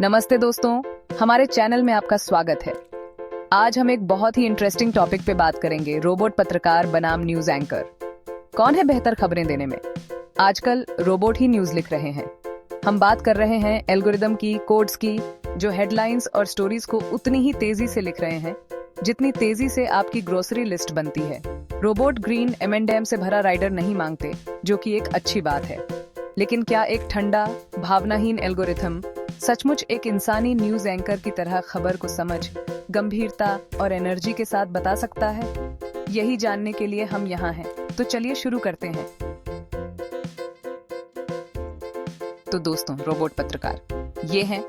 नमस्ते दोस्तों, हमारे चैनल में आपका स्वागत है। आज हम एक बहुत ही इंटरेस्टिंग टॉपिक पे बात करेंगे, रोबोट पत्रकार बनाम न्यूज एंकर। कौन है बेहतर खबरें देने में? आजकल रोबोट ही न्यूज लिख रहे हैं। हम बात कर रहे हैं एल्गोरिदम की, कोड्स की, जो हेडलाइंस और स्टोरीज को उतनी ही तेजी से लिख रहे हैं जितनी तेजी से आपकी ग्रोसरी लिस्ट बनती है। रोबोट ग्रीन M&M से भरा राइडर नहीं मांगते, जो कि एक अच्छी बात है। लेकिन क्या एक ठंडा, भावनाहीन एल्गोरिथम सचमुच एक इंसानी न्यूज एंकर की तरह खबर को समझ, गंभीरता और एनर्जी के साथ बता सकता है? यही जानने के लिए हम यहाँ हैं। तो चलिए शुरू करते हैं। तो दोस्तों, रोबोट पत्रकार ये हैं,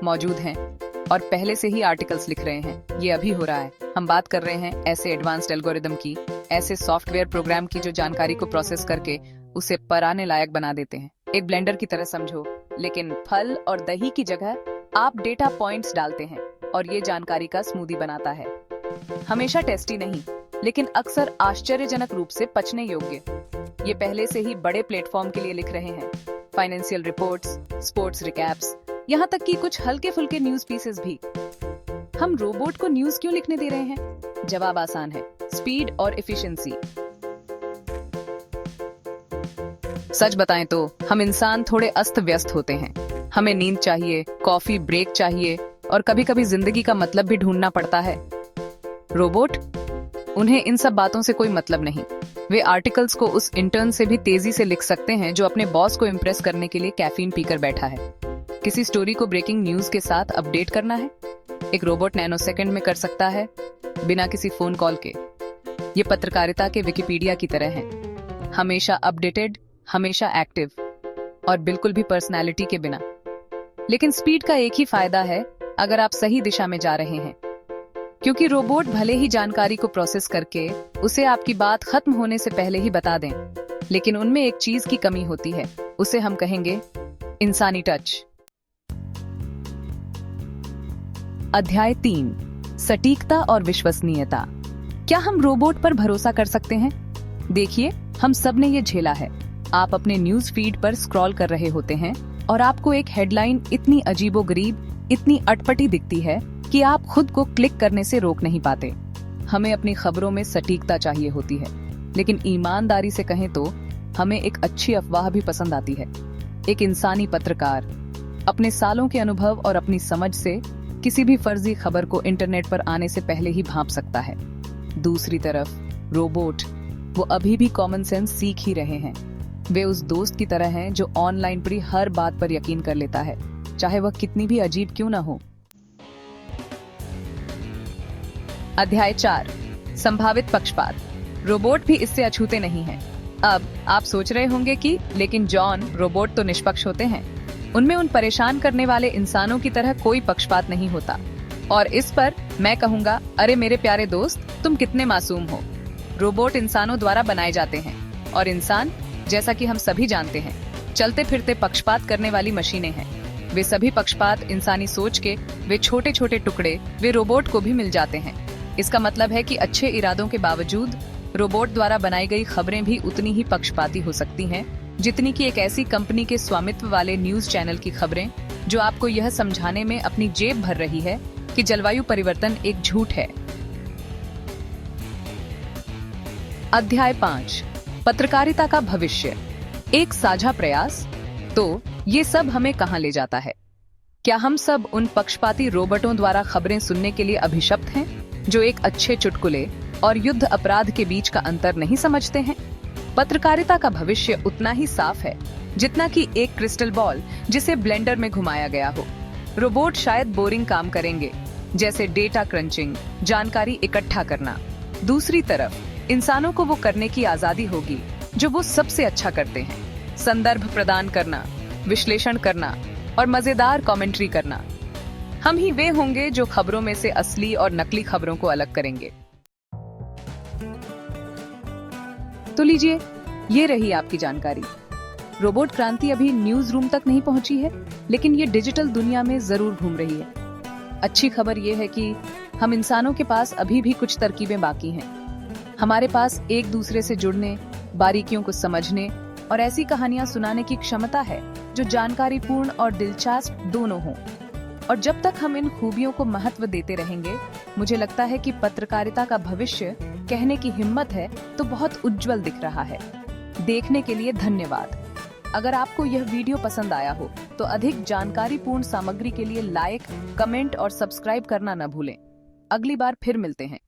मौजूद हैं और पहले से ही आर्टिकल्स लिख रहे हैं। ये अभी हो रहा है। हम बात कर रहे हैं ऐसे एडवांस्ड एल्गोरिदम की, ऐसे सॉफ्टवेयर प्रोग्राम की जो जानकारी को प्रोसेस करके उसे पराने लायक बना देते हैं। एक ब्लेंडर की तरह समझो, लेकिन फल और दही की जगह आप डेटा पॉइंट्स डालते हैं और ये जानकारी का स्मूदी बनाता है। हमेशा टेस्टी नहीं, लेकिन अक्सर आश्चर्यजनक रूप से पचने योग्य। ये पहले से ही बड़े प्लेटफॉर्म के लिए लिख रहे हैं। फाइनेंशियल रिपोर्ट्स, स्पोर्ट्स रिकैप्स, यहाँ तक कि कुछ हल्के फुल्के न्यूज पीसेस भी। हम रोबोट को न्यूज क्यों लिखने दे रहे हैं? जवाब आसान है, स्पीड और एफिशिएंसी। सच बताएं तो हम इंसान थोड़े अस्त व्यस्त होते हैं। हमें नींद चाहिए, कॉफी ब्रेक चाहिए और कभी-कभी जिंदगी का मतलब भी ढूंढना पड़ता है। रोबोट, उन्हें इन सब बातों से कोई मतलब नहीं। वे आर्टिकल्स को उस इंटर्न से भी तेजी से लिख सकते हैं जो अपने बॉस को इम्प्रेस करने के लिए कैफीन पीकर बैठा है। किसी स्टोरी को ब्रेकिंग न्यूज के साथ अपडेट करना है, एक रोबोट नैनोसेकंड में कर सकता है, बिना किसी फोन कॉल के। ये पत्रकारिता के विकिपीडिया की तरह है, हमेशा अपडेटेड, हमेशा एक्टिव और बिल्कुल भी पर्सनालिटी के बिना। लेकिन स्पीड का एक ही फायदा है, अगर आप सही दिशा में जा रहे हैं। क्योंकि रोबोट भले ही जानकारी को प्रोसेस करके उसे आपकी बात खत्म होने से पहले ही बता दें, लेकिन उनमें एक चीज की कमी होती है, उसे हम कहेंगे इंसानी टच। अध्याय 3, सटीकता और विश्वसनीयता। क्या हम रोबोट पर भरोसा कर सकते हैं? देखिए, हम सब ने ये झेला है। आप अपने न्यूज फीड पर स्क्रॉल कर रहे होते हैं और आपको एक हेडलाइन इतनी अजीबोगरीब, इतनी अटपटी दिखती है कि आप खुद को क्लिक करने से रोक नहीं पाते। हमें अपनी खबरों में सटीकता चाहिए होती है, लेकिन ईमानदारी से कहें तो हमें एक अच्छी अफवाह भी पसंद आती है। एक इंसानी पत्रकार अपने सालों के अनुभव और अपनी समझ से किसी भी फर्जी खबर को इंटरनेट पर आने से पहले ही भांप सकता है। दूसरी तरफ रोबोट, वो अभी भी कॉमन सेंस सीख ही रहे हैं। वे उस दोस्त की तरह हैं जो ऑनलाइन पर हर बात पर यकीन कर लेता है, चाहे वह कितनी भी अजीब क्यों ना हो। अध्याय 4, संभावित पक्षपात। रोबोट भी इससे अछूते नहीं हैं। अब आप सोच रहे होंगे कि लेकिन जॉन, रोबोट तो निष्पक्ष होते हैं, उनमें उन परेशान करने वाले इंसानों की तरह कोई पक्षपात नहीं होता। और इस पर मैं कहूँगा, अरे मेरे प्यारे दोस्त, तुम कितने मासूम हो। रोबोट इंसानों द्वारा बनाए जाते हैं और इंसान, जैसा कि हम सभी जानते हैं, चलते फिरते पक्षपात करने वाली मशीनें हैं। वे सभी पक्षपात इंसानी सोच के वे छोटे छोटे टुकड़े वे रोबोट को भी मिल जाते हैं। इसका मतलब है कि अच्छे इरादों के बावजूद रोबोट द्वारा बनाई गई खबरें भी उतनी ही पक्षपाती हो सकती हैं जितनी कि एक ऐसी कंपनी के स्वामित्व वाले न्यूज चैनल की खबरें जो आपको यह समझाने में अपनी जेब भर रही है कि जलवायु परिवर्तन एक झूठ है। अध्याय 5, पत्रकारिता का भविष्य, एक साझा प्रयास। तो ये सब हमें कहां ले जाता है? क्या हम सब उन पक्षपाती रोबोटों द्वारा खबरें सुनने के लिए अभिशप्त हैं जो एक अच्छे चुटकुले और युद्ध अपराध के बीच का अंतर नहीं समझते हैं? पत्रकारिता का भविष्य उतना ही साफ है जितना कि एक क्रिस्टल बॉल जिसे ब्लेंडर में घुमाया गया हो। रोबोट शायद बोरिंग काम करेंगे, जैसे डेटा क्रंचिंग, जानकारी इकट्ठा करना। दूसरी तरफ इंसानों को वो करने की आजादी होगी जो वो सबसे अच्छा करते हैं, संदर्भ प्रदान करना, विश्लेषण करना और मजेदार कमेंट्री करना। हम ही वे होंगे जो खबरों में से असली और नकली खबरों को अलग करेंगे। तो लीजिए, ये रही आपकी जानकारी। रोबोट क्रांति अभी न्यूज रूम तक नहीं पहुंची है, लेकिन ये डिजिटल दुनिया में जरूर घूम रही है। अच्छी खबर ये है कि हम इंसानों के पास अभी भी कुछ तरकीबें बाकी हैं। हमारे पास एक दूसरे से जुड़ने, बारीकियों को समझने और ऐसी कहानियां सुनाने की क्षमता है जो जानकारीपूर्ण और दिलचस्प दोनों हों। और जब तक हम इन खूबियों को महत्व देते रहेंगे, मुझे लगता है कि पत्रकारिता का भविष्य, कहने की हिम्मत है तो बहुत उज्जवल दिख रहा है। देखने के लिए धन्यवाद। अगर आपको यह वीडियो पसंद आया हो तो अधिक जानकारीपूर्ण सामग्री के लिए लाइक, कमेंट और सब्सक्राइब करना न भूलें। अगली बार फिर मिलते हैं।